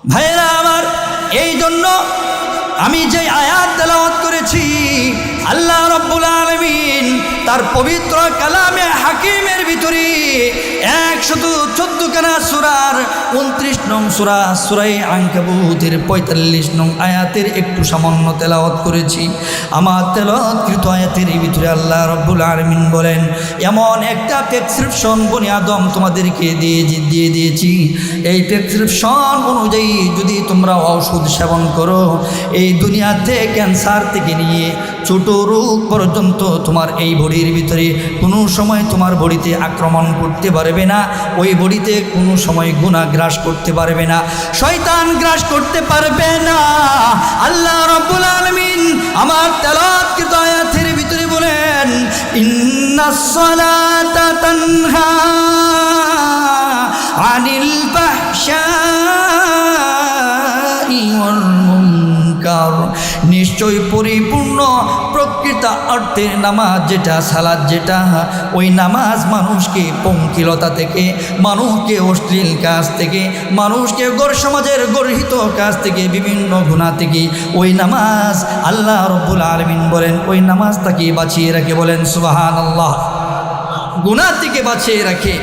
ভাইরা আমার, এই জন্য আমি যে আয়াত তেলাওয়াত করেছি, আল্লাহ রাব্বুল আলামিন তার পবিত্র কালামে হাকিমের ভিতরে 114 খানা সূরার 29 নং সূরা সূরা আনকাবুতের 45 নং আয়াতের একটু সামান্য তেলাওয়াত করেছি। আমার তেলাওয়াতকৃত আয়াতের ভিতরে আল্লাহ রাব্বুল আলামিন বলেন, এমন একটা প্রেসক্রিপশন বনি আদম তোমাদেরকে দিয়ে দিয়েছি, এই প্রেসক্রিপশন অনুযায়ী যদি তোমরা ঔষধ সেবন করো, এই দুনিয়াতে ক্যান্সার থেকে নিয়ে ছোট রোগ পর্যন্ত তোমার এই বডির ভিতরে কোনো সময় তোমার বডিতে আক্রমণ করতে পারবে না, ওই বডিতে কোনো সময় গুনাহ গ্রাস করতে পারবে না, শয়তান গ্রাস করতে পারবে না। আল্লাহ রাব্বুল আলামিন আমার তেলাওয়াতকৃত আয়াতের ভিতরে বলেন, ইন্নাস সালাতা তানহা আনিল ফাহশাই ওয়াল মুনকার, নিশ্চয় পরিপূর্ণ প্রকৃত অর্থের নামাজ যেটা, সালাত যেটা, ওই নামাজ মানুষকে পঙ্কিলতা থেকে, মানুষকে অশ্লীল কাজ থেকে, মানুষকে গড় সমাজের গর্হিত কাজ থেকে, বিভিন্ন গুনাহ থেকে ওই নামাজ আল্লাহ রাব্বুল আলামিন বলেন ওই নামাজ তাকে বাঁচিয়ে রাখে। বলেন সুবহানাল্লাহ। গুনাহ থেকে বাঁচিয়ে রাখে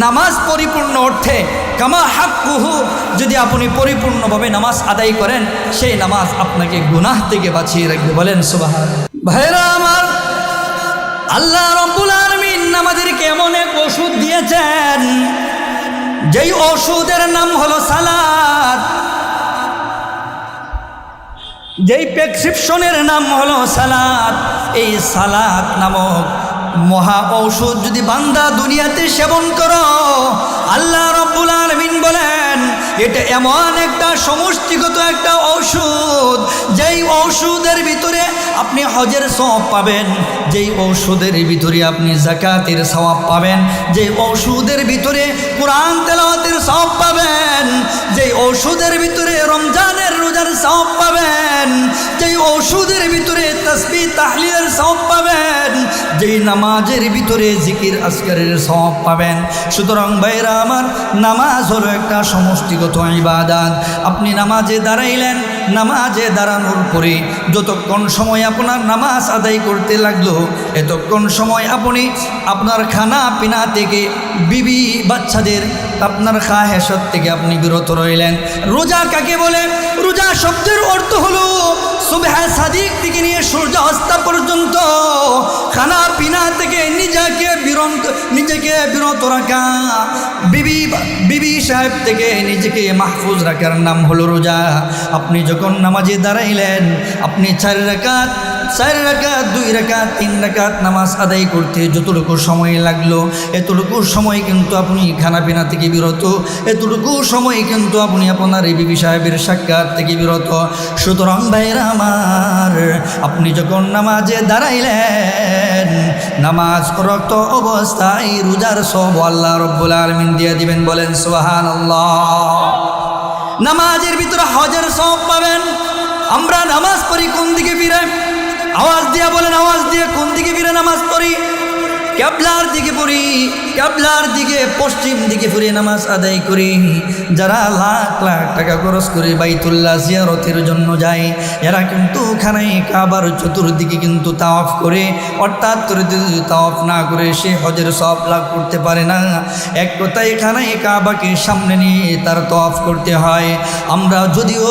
নামাজ পরিপূর্ণ অর্থে। কামা হাক্কুহু, যদি আপনি পরিপূর্ণভাবে নামাজ আদায় করেন, সেই নামাজ আপনাকে গুনাহ থেকে বাঁচিয়ে রাখবে। বলেন সুবহানাল্লাহ। ভাইরা আমার, আল্লাহ রাব্বুল আলামিন আমাদেরকে এমন এক ওষুধ দিয়েছেন, যেই ওষুধের নাম হলো সালাত, যেই প্রেসক্রিপশনের নাম হলো সালাত। এই সালাত নামক মহা ঔষধ যদি বান্দা দুনিয়াতে সেবন করো, আল্লাহ রাব্বুল আলামিন বলেন এটা এমন একটা সমষ্টিগত একটা ঔষধ, যেই ঔষধের ভিতরে আপনি হজের সওয়াব পাবেন, যেই ঔষধের ভিতরে আপনি যাকাতের সওয়াব পাবেন, যেই ঔষধের ভিতরে কোরআন তেলাওয়াতের সওয়াব পাবেন, যেই ঔষধের ভিতরে রমজানের রোজার সওয়াব পাবেন, যেই ঔষধের ভিতরে তাসবিহ তাহলিলের সওয়াব পাবেন, যেই নামাজের ভিতরে জিকির আজকারের সওয়াব পাবেন। সুতরাং ভাইরা আমার, নামাজ হলো একটা সমষ্টিগত ইবাদত। আপনি নামাজে দাঁড়াইলেন, নামাজে দাঁড়ানোর পরে যতক্ষণ সময় আপনার নামাজ আদায় করতে লাগলো, এতক্ষণ সময় আপনি আপনার খানা পিনা থেকে, বিবি বাচ্চাদের আপনার খাহেশত থেকে আপনি বিরত রইলেন। রোজা কাকে বলে? রোজা শব্দের অর্থ হলো সুবহ সাদিক থেকে নিয়ে সূর্য অস্ত পর্যন্ত খানা পিনা থেকে নিজেকে বিরত রাখা, বিবি সাহেব থেকে নিজেকে মাহফুজ রাখার নাম হলো রোজা। আপনি যখন নামাজে দাঁড়াইলেন, আপনি 4 রাকাত 2 রাকাত 3 রাকাত নামাজ আদায় করতে যতটুকু সময় লাগলো, এতটুকু সময় কিন্তু আপনি খানাপিনা থেকে বিরত, এতটুকু সময় কিন্তু আপনি আপনার এই বিবি সাহেবের সাক্ষাৎ থেকে বিরত। সুতরাং ভাইরা আমার, আপনি যখন নামাজে দাঁড়াইলেন, নামাজ রত অবস্থায় রোজার সওয়াব আল্লাহ রাব্বুল আলামিন দিয়ে দিবেন। বলেন সুবহানাল্লাহ। নামাজের ভিতরে হজের সওয়াব পাবেন। আমরা নামাজ পড়ি কোন দিকে ফিরে? আওয়াজ দিয়ে বলেন, আওয়াজ দিয়ে কোন দিকে ফিরে নামাজ পড়ি? ক্যাবলার দিকে পড়ি, ক্যাবলার দিকে পশ্চিম দিকে ফিরে নামাজ আদায় করি। যারা লাখ লাখ টাকা খরচ করে বাইতুল্লাহ জিয়ারতের জন্য যায়, এরা কিন্তু খানায় কাবার চতুর্দিকে কিন্তু তাওয়াফ করে, অর্থাৎ তাওয়াফ না করে সে হজের সওয়াব লাভ করতে পারে না। এক কথায় খানায় কাবাকে সামনে নিয়ে তার তাওয়াফ করতে হয়। আমরা যদিও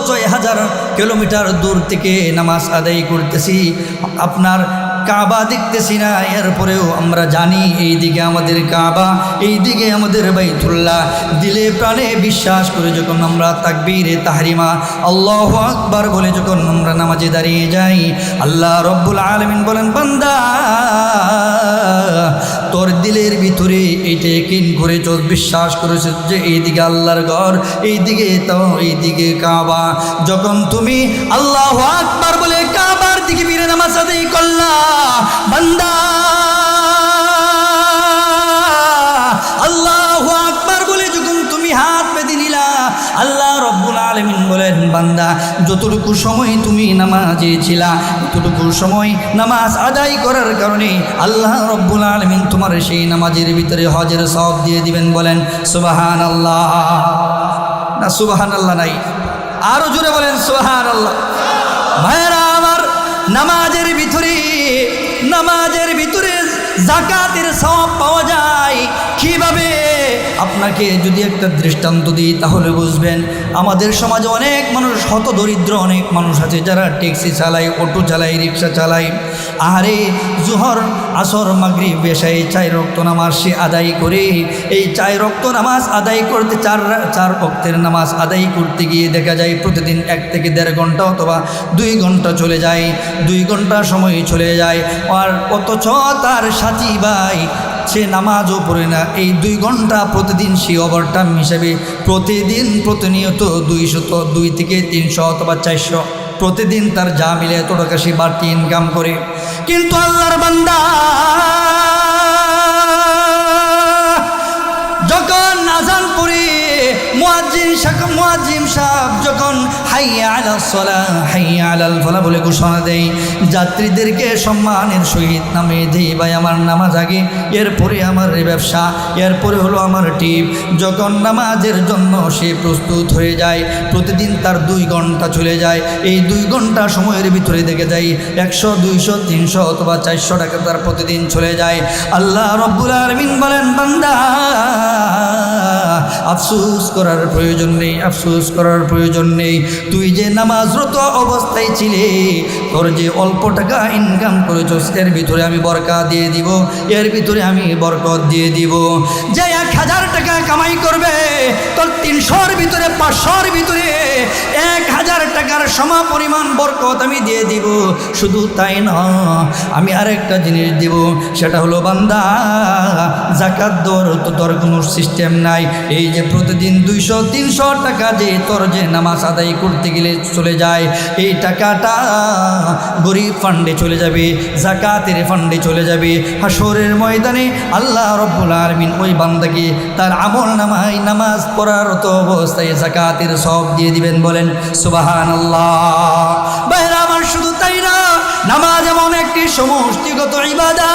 6000 কিলোমিটার দূর থেকে নামাজ আদায় করতেছি, আপনার কাবা দেখতেছি না, এরপরেও আমরা জানি এই দিকে আমাদের কাবা, এই দিকে আমাদের বাইতুল্লাহ। দিলে প্রাণে বিশ্বাস করে যখন আমরা তাকবীরে তাহরিমা আল্লাহু আকবার বলে যখন আমরা নামাজে দাঁড়িয়ে যাই, আল্লাহ রাব্বুল আলামিন বলেন, বান্দা তোর দিলের ভিতরে এইটা ইয়াকিন করে বিশ্বাস করেছে যে এইদিকে আল্লাহর ঘর, এইদিকে কাবা। যখন তুমি আল্লাহু আকবার বলে কাবার দিকে ফিরে নামাজ আদায় করলা, বান্দা আল্লাহু আকবার বলে যখন তুমি হাত বেঁধে নিলা, আল্লাহ রাব্বুল আলামিন বলেন, বান্দা যতটুকু সময় তুমি নামাজে ছিলা, ততটুকু সময় নামাজ আদায় করার কারণে আল্লাহ রাব্বুল আলামিন তোমার সেই নামাজের ভিতরে হজের সওয়াব দিয়ে দিবেন। বলেন সুবহানাল্লাহ। না সুবহানাল্লাহ নাই? আরো জোরে বলেন সুবহানাল্লাহ। ভাইরা আমার, নামাজের ভিতরে যাকাতের সওয়াব পাওয়া যায় কিভাবে? আপনাকে যদি একটা দৃষ্টান্ত দিই তাহলে বুঝবেন। আমাদের সমাজে অনেক মানুষ, হত দরিদ্র অনেক মানুষ আছে যারা ট্যাক্সি চালায়, অটো চালায়, রিক্সা চালায়। আহারে, জোহর, আসর, মাগরিব, এশাই 4 ওয়াক্ত নামাজ সে আদায় করে, এই 4 ওয়াক্ত নামাজ আদায় করতে 4 ওয়াক্তের নামাজ আদায় করতে গিয়ে দেখা যায় প্রতিদিন 1 থেকে 1.5 ঘন্টা অথবা 2 ঘন্টা চলে যায়, 2 ঘন্টা সময় চলে যায়। আর অথচ তার সাথী ভাই সে নামাজও পড়ে না। এই 2 ঘন্টা প্রতিদিন সে ওভারটাইম হিসেবে প্রতিনিয়ত 200 থেকে 300 অথবা 400 প্রতিদিন তার যা মিলে এত টাকা সে বাড়তি ইনকাম করে। কিন্তু আল্লাহর বান্দা যখন আযান পড়ে মুয়াজ্জিন সাহেব যখন হাইয়া আলাস সালাহ, হাইয়া আলাল ফালাহ বলে ঘোষণা দেয়, যাত্রীদেরকে সম্মানের সহিত নামিয়ে দেয়। ভাই আমার নামাজ আগে, এরপরে আমার ব্যবসা, এরপরে হলো আমার টিপ। যখন নামাজের জন্য সে প্রস্তুত হয়ে যায়, প্রতিদিন তার 2 ঘন্টা চলে যায়। এই 2 ঘন্টা সময়ের ভিতরে দেখে যায় 100, 200, 300 অথবা 400 টাকা তার প্রতিদিন চলে যায়। আল্লাহ রব্বুল আলামিন বলেন, বান্দা আফসোস করার প্রয়োজন নেই, আফসোস করার প্রয়োজন নেই। তুই যে নামাজরত অবস্থায় ছিলে, তোর যে অল্প টাকা ইনকাম করেছস, এর ভিতরে আমি বরকত দিয়ে দিব, এর ভিতরে আমি বরকত দিয়ে দিব। যে 1000 টাকা কামাই করবে, তোর 300-র ভিতরে, 500-র ভিতরে 1000 টাকার সমপরিমাণ বরকত আমি দিয়ে দিব। শুধু তাই না, আমি আরেকটা জিনিস দিব, সেটা হলো বান্দা যাকাত দেওয়ার তো তোর কোনো সিস্টেম নাই। এই যে প্রতিদিন 200-300 টাকা যে তোর যে নামাজ আদায় করতে গেলে চলে যায়, এই টাকাটা গরিব ফান্ডে চলে যাবে, যাকাতের ফান্ডে চলে যাবে। হাসরের ময়দানে আল্লাহ রব্বুল আলামিন ওই বান্দাকে তার আমল নামায় নামাজ পড়ার তো অবস্থায় যাকাতের সওয়াব দিয়ে দিবেন। বলেন সুবহানাল্লাহ। ভাইরা আমার, শুধু তাই না, নামাজ এমন একটি সমষ্টিগত ইবাদত,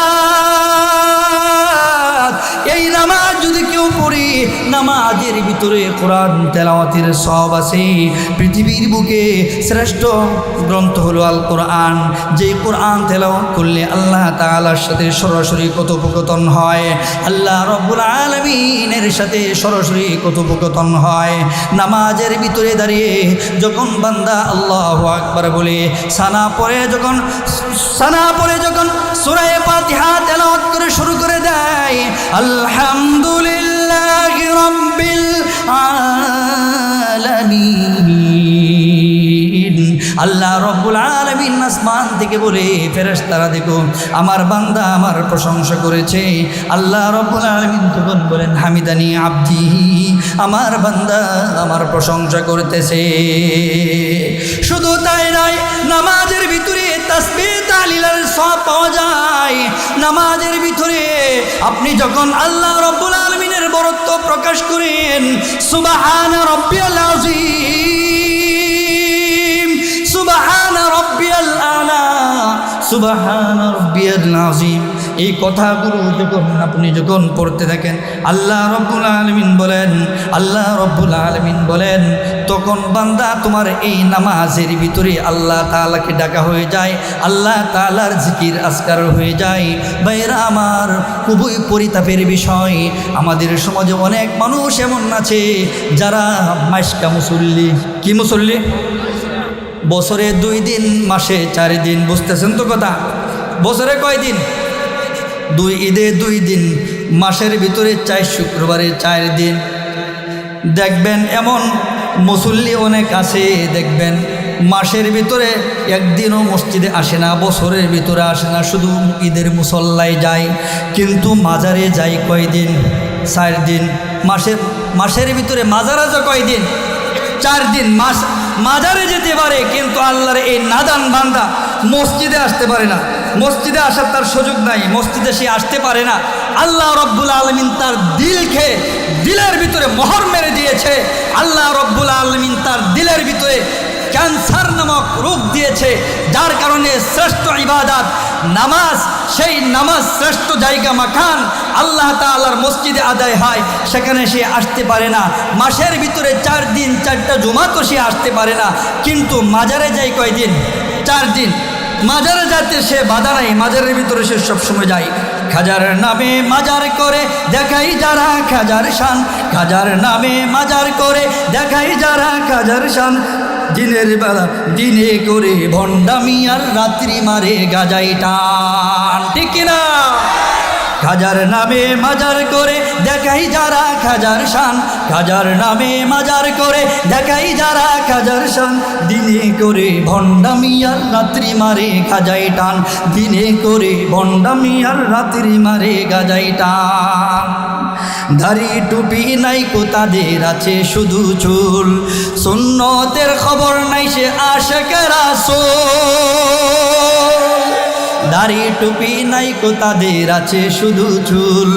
এই নামাজ যদি কেউ পড়ে, নামাজের ভিতরে কোরআন তেলাওয়াতের সওয়াব আছে। পৃথিবীর বুকে শ্রেষ্ঠ গ্রন্থ হলো আল কোরআন। যে কোরআন তেলাওয়াত করলে আল্লাহ তাআলার সাথে সরাসরি কথোপকথন হয়, আল্লাহ রব্বুল আলামিনের সাথে সরাসরি কথোপকথন হয়। নামাজের ভিতরে দাঁড়িয়ে যখন বান্দা আল্লাহু আকবার বলে সানা পড়ে যখন সূরা ফাতিহা তেলাওয়াত করে শুরু করে দেয়, আলহামদুলিল্লাহি রাব্বিল আলামিন, আল্লাহ রব্বুল আলামিন আসমান থেকে বলে, ফেরেশতারা দেখো আমার বান্দা আমার প্রশংসা করেছে। আল্লাহ রব্বুল আলামিন তখন বলেন, হামিদানি আবদি, আমার বান্দা আমার প্রশংসা করতেছে। শুধু তাই নয়, নামাজের ভিতরে তাসবিহ তাহলিলের সওয়াব পাওয়া যায়। নামাজের ভিতরে আপনি যখন আল্লাহ রব্বুল আলামিনের বরত্ব প্রকাশ করেন, সুবহান রাব্বিয়াল আযীম, সুবহান রাব্বিয়াল আলা, সুবহান রাব্বিয়াল আযীম, এই কথাগুলো আপনি যখন পড়তে থাকেন, আল্লাহ রব্বুল আলামিন বলেন তখন বান্দা তোমার এই নামাজের ভিতরে আল্লাহ তাআলাকে ডাকা হয়ে যায়, আল্লাহ তাআলার জিকির আজকার হয়ে যায়। ভাইরা আমার, খুবই পরিতাপের বিষয়, আমাদের সমাজে অনেক মানুষ এমন আছে যারা মাসকা মুসল্লি। কি মুসল্লি? বছরে 2 দিন, মাসে 4 দিন। বুঝতেছেন তো কথা? বছরে কয় দিন? 2 ঈদে 2 দিন, মাসের ভিতরে 4 শুক্রবারে 4 দিন। দেখবেন এমন মুসল্লি অনেক আছে, দেখবেন মাসের ভিতরে একদিনও মসজিদে আসে না, বছরের ভিতরে আসে না, শুধু ঈদের মুসল্লায় যায়। কিন্তু মাজারে যায় কয়দিন? 4 দিন। মাসের ভিতরে মাজারে যায় কয়দিন? 4 দিন। মাজারে যেতে পারে, কিন্তু আল্লাহর এই নাদান বান্দা মসজিদে আসতে পারে না, মসজিদে আসার তার সুযোগ নাই, মসজিদে সে আসতে পারে না। আল্লাহ রব্বুল আলামিন তার দিলের ভিতরে মোহর মেরে দিয়েছে। আল্লাহ রব্বুল আলামিন তার দিলের ভিতরে ক্যান্সার নামক রোগ দিয়েছে, যার কারণে শ্রেষ্ঠ ইবাদত নামাজ, সেই নামাজ শ্রেষ্ঠ জায়গা মাকান আল্লাহ তাআলার মসজিদে আদায় হয়, সেখানে সে আসতে পারে না। মাসের ভিতরে 4 দিন 4টা জুমা তো সে আসতে পারে না, কিন্তু মাজারে যায় কয়দিন? 4 দিন। মাজারে যাতে সে বাধা নাই, মাজারের ভিতরে সে সবসময় যায়। খাজার নামে মাজার করে দেখাই যারা খাজার শান, খাজার নামে মাজার করে দেখাই যারা খাজার শান, দিনের বেলা দিনে করে ভণ্ডামি আর রাত্রি মারে গাজাই টান, ঠিক কিনা? খাজার নামে মাজার করে দেখাই যারা খাজার শান, খাজার নামে মাজার করে দেখাই যারা খাজার শান, দিনে করে ভণ্ডামি আর রাত্রি মারে গাজাই টান, দিনে করে ভণ্ডামি আর রাত্রি মারে গাজাই টান। দাড়ি টুপি নাই কো তাদের আছে শুধু চুল, সুন্নতের খবর নাই সে আশিকে রাসূল। দাড়ি টুপি নাই কো তাদের আছে শুধু চুল,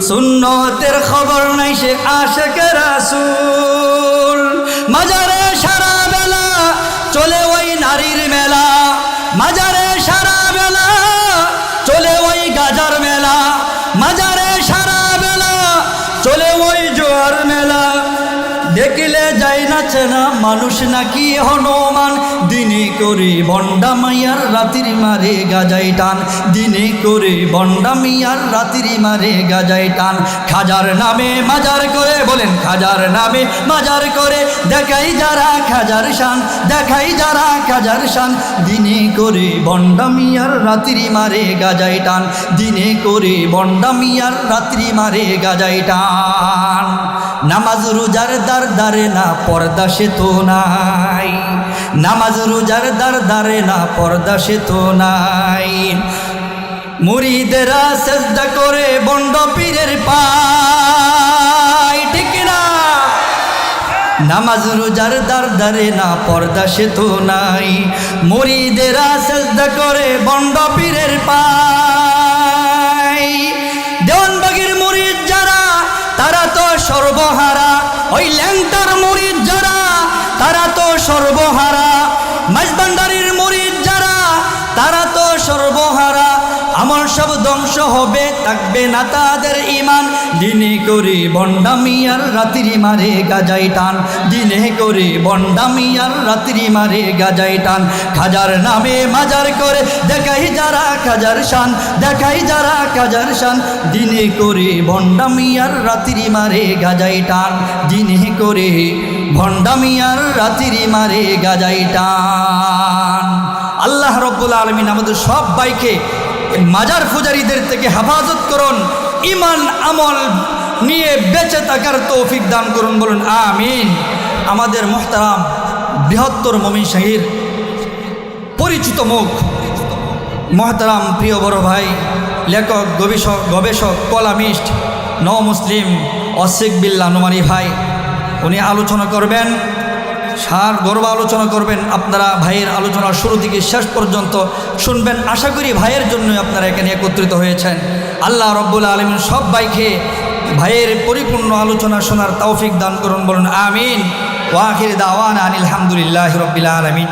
সুন্নতের খবর নাই সে আশিকে রাসূল। মাজারে সারা বেলা চলে ওই নারীর মেলা, মাজারে সারা বেলা চলে ওই গাজার মেলা, মাজারে সারা বেলা চলে ওই জোয়ার মেলা, দেখিলে যাই না চেনা মানুষ নাকি হনুমান, দিনে করে ভণ্ডামিয়ার রাত্রি মারে গাজাই টান, দিনে করে ভণ্ডামিয়ার রাত্রি মারে গাজাই টান। খাজার নামে মাজার করে, বলেন খাজার নামে মাজার করে দেখাই যারা খাজার শান, দেখাই যারা খাজার শান, দিনে করে ভণ্ডামিয়ার রাত্রি মারে গাজাই টান, দিনে করে ভণ্ডামিয়ার রাত্রি মারে গাজাই টান। নামাজ রোজার দার দারে না পর্দা সে তো নাই, নামাজ রোজার দার দারে না পর্দা সে তো নাই, মুরিদেরা সেজদা করে বন্ড পীরের পায়, ঠিক না? নামাজ রোজার দার দারে না পর্দা সে তো নাই, মুরিদেরা সেজদা করে বন্ড পীরের পায়। দেওয়ানবাগীর মুরিদ যারা তারা তো সর্বহারা, ওই ল্যাংটার মুরিদ যারা তারা তো সর্বহারা, মাঝবান্ডারির মুরিদ যারা তারা তো সর্বহারা, আমল সব ধ্বংস হবে থাকবে না তাদের ঈমান, দিনে করে ভণ্ডামি আর রাত্রি মারে গাজাই টান, দিনে করে ভণ্ডামি আর রাত্রি মারে গাজাই টান। খাজার নামে মাজার করে দেখাই যারা খাজার শান, দেখাই যারা খাজার শান, দিনে করে ভণ্ডামি আর রাত্রি মারে গাজাই টান, দিনে করে ভণ্ডামি আর রাত্রি মারে গাজাই টান। আল্লাহ রব্বুল আলামিন আমাদের সব ভাইকে মাজার পূজারীদের থেকে হেফাজত করুন, ঈমান আমল নিয়ে বেঁচে থাকার তৌফিক দান করুন, বলুন আমিন। আমাদের মুহতারাম বৃহত্তর মুমিন শাহীর পরিচিত মুখ, মুহতারাম প্রিয় বড় ভাই, লেখক, গবেষক, কলামিস্ট, মুসলিম অসিক বিল্লাহ নোমানী ভাই, উনি আলোচনা করবেন, সার গর্ব আলোচনা করবেন। আপনারা ভাইয়ের আলোচনা শুরু থেকে শেষ পর্যন্ত শুনবেন। আশা করি ভাইয়ের জন্যই আপনারা এখানে একত্রিত হয়েছেন। আল্লাহ রব্বুল আলামিন সব ভাইকে ভাইয়ের পরিপূর্ণ আলোচনা শোনার তৌফিক দান করুন, বলুন আমিন। ওয়া আখির দাওয়ানা আনিল হামদুলিল্লাহি রাব্বিল আলামিন।